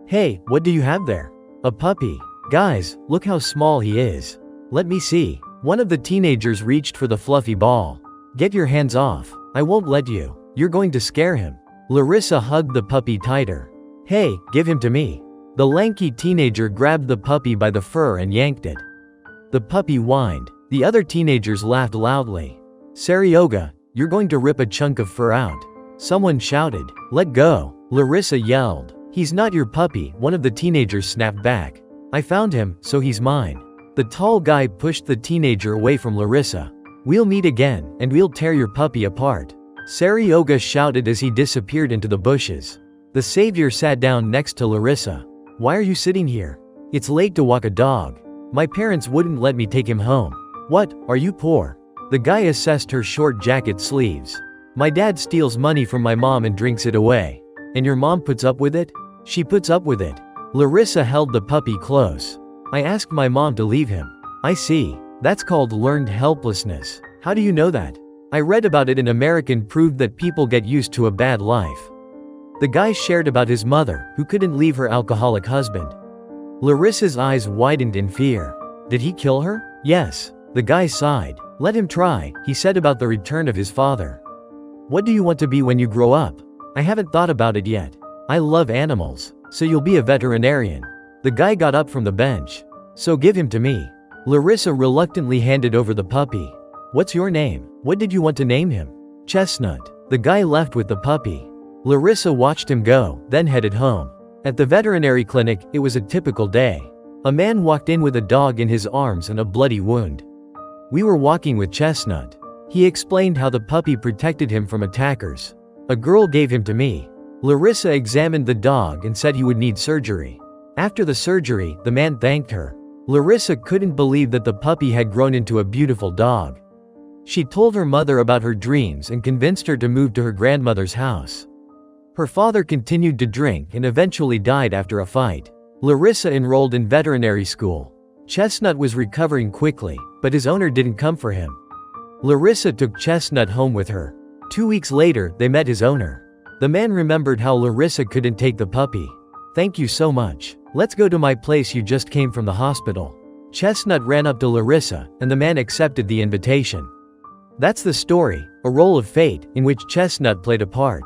Hey, what do you have there? A puppy. Guys, look how small he is. Let me see. One of the teenagers reached for the fluffy ball. Get your hands off. I won't let you. You're going to scare him. Larissa hugged the puppy tighter. Hey, give him to me. The lanky teenager grabbed the puppy by the fur and yanked it. The puppy whined. The other teenagers laughed loudly. Saryoga, you're going to rip a chunk of fur out. Someone shouted. Let go. Larissa yelled. He's not your puppy, one of the teenagers snapped back. I found him, so he's mine. The tall guy pushed the teenager away from Larissa. We'll meet again, and we'll tear your puppy apart. Saryoga shouted as he disappeared into the bushes. The savior sat down next to Larissa. Why are you sitting here? It's late to walk a dog. My parents wouldn't let me take him home. What, are you poor? The guy assessed her short jacket sleeves. My dad steals money from my mom and drinks it away. And your mom puts up with it? She puts up with it. Larissa held the puppy close. I asked my mom to leave him. I see. That's called learned helplessness. How do you know that? I read about it in American proved that people get used to a bad life. The guy shared about his mother, who couldn't leave her alcoholic husband. Larissa's eyes widened in fear. Did he kill her? Yes. The guy sighed. Let him try, he said about the return of his father. What do you want to be when you grow up? I haven't thought about it yet. I love animals. So you'll be a veterinarian. The guy got up from the bench. So give him to me. Larissa reluctantly handed over the puppy. What's your name? What did you want to name him? Chestnut. The guy left with the puppy. Larissa watched him go, then headed home. At the veterinary clinic, it was a typical day. A man walked in with a dog in his arms and a bloody wound. We were walking with Chestnut. He explained how the puppy protected him from attackers. A girl gave him to me. Larissa examined the dog and said he would need surgery. After the surgery, the man thanked her. Larissa couldn't believe that the puppy had grown into a beautiful dog. She told her mother about her dreams and convinced her to move to her grandmother's house. Her father continued to drink and eventually died after a fight. Larissa enrolled in veterinary school. Chestnut was recovering quickly, but his owner didn't come for him. Larissa took Chestnut home with her. 2 weeks later, they met his owner. The man remembered how Larissa couldn't take the puppy. Thank you so much. Let's go to my place, you just came from the hospital. Chestnut ran up to Larissa, and the man accepted the invitation. That's the story, a roll of fate, in which Chestnut played a part.